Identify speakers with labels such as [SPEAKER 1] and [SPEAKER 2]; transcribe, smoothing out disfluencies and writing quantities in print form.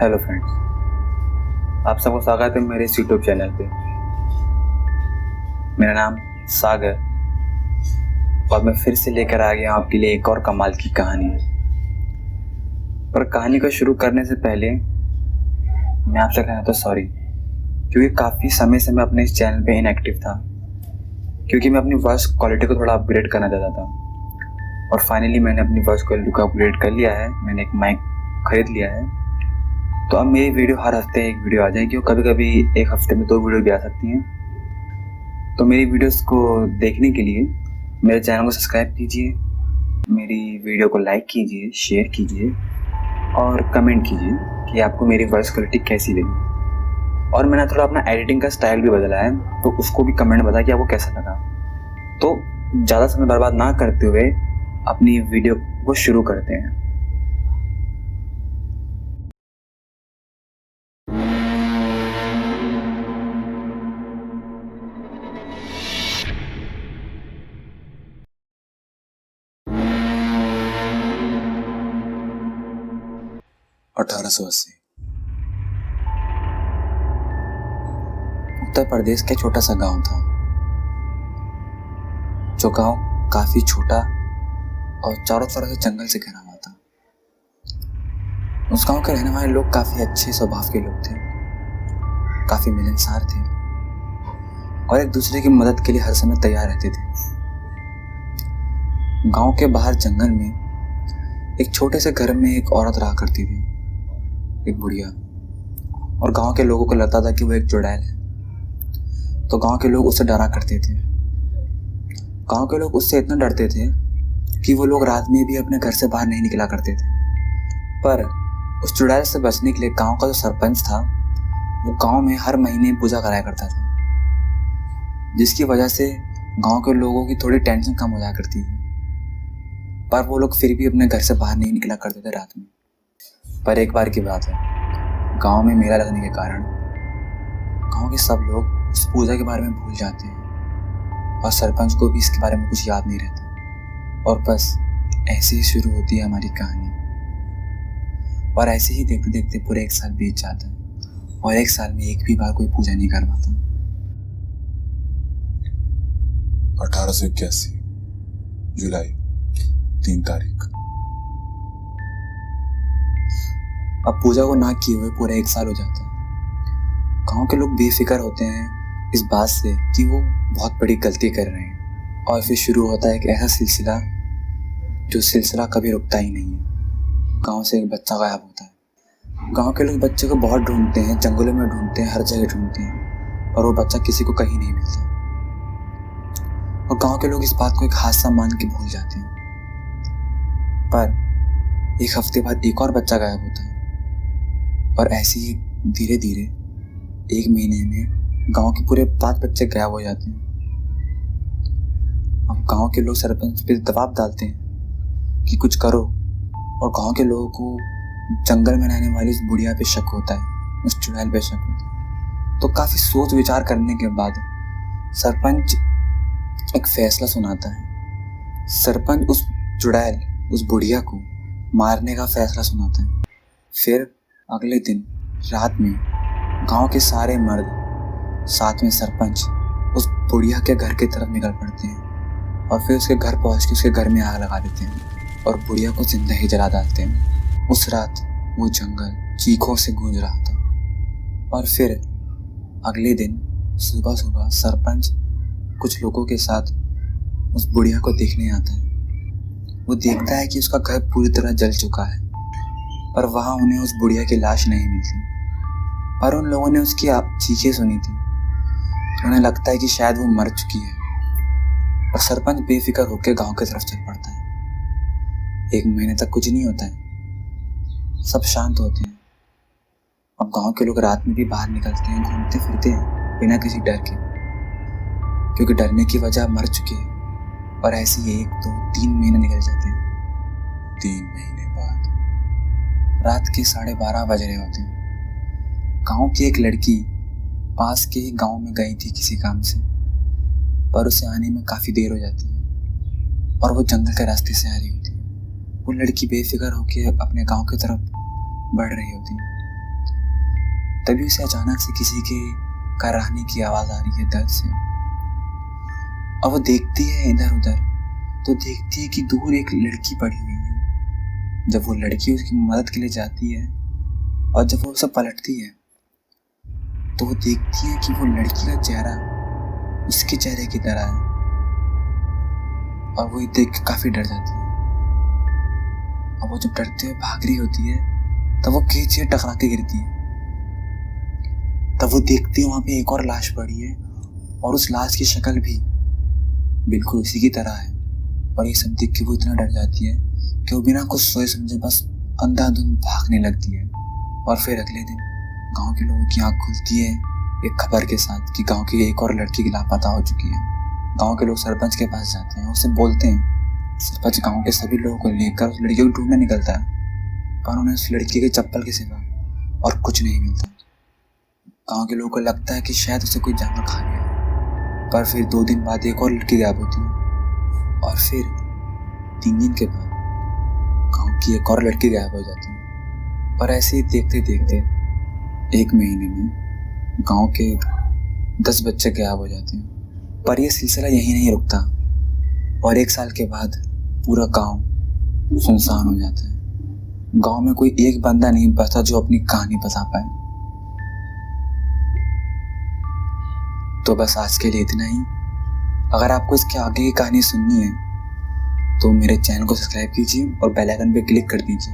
[SPEAKER 1] Hello friends, आप सबको स्वागत है मेरे इस यूट्यूब चैनल पे। मेरा नाम सागर और मैं फिर से लेकर आ गया हूँ आपके लिए एक और कमाल की कहानी। पर कहानी को शुरू करने से पहले मैं आपसे कहना तो सॉरी, क्योंकि काफ़ी समय से मैं अपने इस चैनल पे इनएक्टिव था, क्योंकि मैं अपनी वॉइस क्वालिटी को थोड़ा अपग्रेड करना चाहता था। और फाइनली मैंने अपनी वॉइस क्वालिटी को अपग्रेड कर लिया है। मैंने एक माइक खरीद लिया है, तो अब मेरी वीडियो हर हफ्ते एक वीडियो आ जाएगी और कभी कभी एक हफ्ते में 2 वीडियो भी आ सकती हैं। तो मेरी वीडियोस को देखने के लिए मेरे चैनल को सब्सक्राइब कीजिए, मेरी वीडियो को लाइक कीजिए, शेयर कीजिए और कमेंट कीजिए कि आपको मेरी वॉइस क्वालिटी कैसी लगी। और मैंने थोड़ा अपना एडिटिंग का स्टाइल भी बदला है, तो उसको भी कमेंट में बताया कि आपको कैसा लगा। तो ज़्यादा समय बर्बाद ना करते हुए अपनी वीडियो को शुरू करते हैं। उत्तर प्रदेश का छोटा सा गांव था, जो गांव काफी छोटा और चारों तरफ से जंगल से घिरा हुआ था। उस गांव के रहने वाले लोग काफी अच्छे स्वभाव के लोग थे, काफी मिलनसार थे और एक दूसरे की मदद के लिए हर समय तैयार रहते थे। गांव के बाहर जंगल में एक छोटे से घर में एक औरत रहा करती थी, एक बुढ़िया। और गांव के लोगों को लगता था कि वो एक चुड़ैल है, तो गांव के लोग उससे डरा करते थे। गांव के लोग उससे इतना डरते थे कि वो लोग रात में भी अपने घर से बाहर नहीं निकला करते थे। पर उस चुड़ैल से बचने के लिए गांव का जो सरपंच था, वो गांव में हर महीने पूजा कराया करता था, जिसकी वजह से गांव के लोगों की थोड़ी टेंशन कम हो जाया करती थी। पर वो लोग फिर भी अपने घर से बाहर नहीं निकला करते थे रात में। पर एक बार की बात है, गांव में मेला लगने के कारण गांव के सब लोग उस पूजा के बारे में भूल जाते हैं और सरपंच को भी इसके बारे में कुछ याद नहीं रहता। और बस ऐसे ही शुरू होती है हमारी कहानी। और ऐसे ही देखते देखते पूरे 1 साल बीत जाता है और 1 साल में एक भी बार कोई पूजा नहीं कर पाता।
[SPEAKER 2] 1881 जुलाई 3 तारीख।
[SPEAKER 1] अब पूजा को ना किए हुए पूरा 1 साल हो जाता है। गांव के लोग बेफिक्र होते हैं इस बात से कि वो बहुत बड़ी गलती कर रहे हैं। और फिर शुरू होता है एक ऐसा सिलसिला जो सिलसिला कभी रुकता ही नहीं है। गांव से एक बच्चा गायब होता है। गांव के लोग बच्चे को बहुत ढूंढते हैं, जंगलों में ढूंढते हैं, हर जगह ढूंढते हैं, और वो बच्चा किसी को कहीं नहीं मिलता। और गांव के लोग इस बात को एक हादसा मान के भूल जाते हैं। पर 1 हफ्ते बाद एक और बच्चा गायब होता है और ऐसे ही धीरे धीरे 1 महीने में गांव के पूरे 5 बच्चे गायब हो जाते हैं। अब गांव के लोग सरपंच पे दबाव डालते हैं कि कुछ करो, और गांव के लोगों को जंगल में रहने वाली इस बुढ़िया पे शक होता है, उस चुड़ैल पे शक होता है। तो काफी सोच विचार करने के बाद सरपंच एक फैसला सुनाता है। सरपंच उस चुड़ैल, उस बुढ़िया को मारने का फैसला सुनाता है। फिर अगले दिन रात में गांव के सारे मर्द साथ में सरपंच उस बुढ़िया के घर की तरफ निकल पड़ते हैं और फिर उसके घर पहुंच के उसके घर में आग लगा देते हैं और बुढ़िया को जिंदा ही जला डालते हैं। उस रात वो जंगल चीखों से गूंज रहा था। और फिर अगले दिन सुबह सुबह सरपंच कुछ लोगों के साथ उस बुढ़िया को देखने आता है। वो देखता है कि उसका घर पूरी तरह जल चुका है, पर वहां उन्हें उस बुढ़िया की लाश नहीं मिलती। पर उन लोगों ने उसकी चीखें सुनी थी, उन्हें लगता है कि शायद वो मर चुकी है। और सरपंच बेफिक्र होकर गांव की तरफ चल पड़ता है। 1 महीने तक कुछ नहीं होता है, सब शांत होते हैं। अब गांव के लोग रात में भी बाहर निकलते हैं, घूमते फिरते हैं बिना किसी डर के, क्योंकि डरने की वजह मर चुके हैं। और ऐसे ही 1, 2, 3 महीने निकल जाते हैं।
[SPEAKER 2] 3 महीने बाद
[SPEAKER 1] रात के 12:30 बज रहे होते हैं। गांव की एक लड़की पास के ही गांव में गई थी किसी काम से, पर उसे आने में काफी देर हो जाती है और वो जंगल के रास्ते से आ रही होती है। वो लड़की बेफिक्र होकर अपने गांव की तरफ बढ़ रही होती है। तभी उसे अचानक से किसी के कराहने की आवाज आ रही है दर्द से। और वो देखती है इधर उधर, तो देखती है कि दूर एक लड़की पड़ी हुई है। जब वो लड़की उसकी मदद के लिए जाती है और जब वो उसे पलटती है तो वो देखती है कि वो लड़की का चेहरा उसके चेहरे की तरह है। और वो देख के काफी डर जाती है। और वो जब डरते हुए भाग रही होती है तब वो किसी चीज टकरा के गिरती है। तब वो देखती है वहां पे एक और लाश पड़ी है और उस लाश की शक्ल भी बिल्कुल उसी की तरह है। और ये सब देख के वो इतना डर जाती है कि वो बिना कुछ सोचे समझे बस अंधाधुंध भागने लगती है। और फिर अगले दिन गांव के लोगों की आंख खुलती है एक खबर के साथ कि गांव की एक और लड़की लापता हो चुकी है। गांव के लोग सरपंच के पास जाते हैं, उससे बोलते हैं। सरपंच गांव के सभी लोगों को लेकर उस लड़की को ढूंढने निकलता है, पर उन्हें उस लड़की के चप्पल के सिवा और कुछ नहीं मिलता। गांव के लोगों को लगता है कि शायद उसे कोई जानवर खा गया। पर फिर 2 दिन बाद एक और लड़की गायब होती है और फिर 3 दिन के बाद गांव की एक और लड़की गायब हो जाती है। और ऐसे ही देखते देखते 1 महीने में गांव के 10 बच्चे गायब हो जाते हैं। पर यह सिलसिला यहीं नहीं रुकता और 1 साल के बाद पूरा गांव सुनसान हो जाता है। गांव में कोई एक बंदा नहीं बचता जो अपनी कहानी बता पाए। तो बस आज के लिए इतना ही। अगर आपको इसके आगे की कहानी सुननी है तो मेरे चैनल को सब्सक्राइब कीजिए और बेल आइकन पे क्लिक कर दीजिए।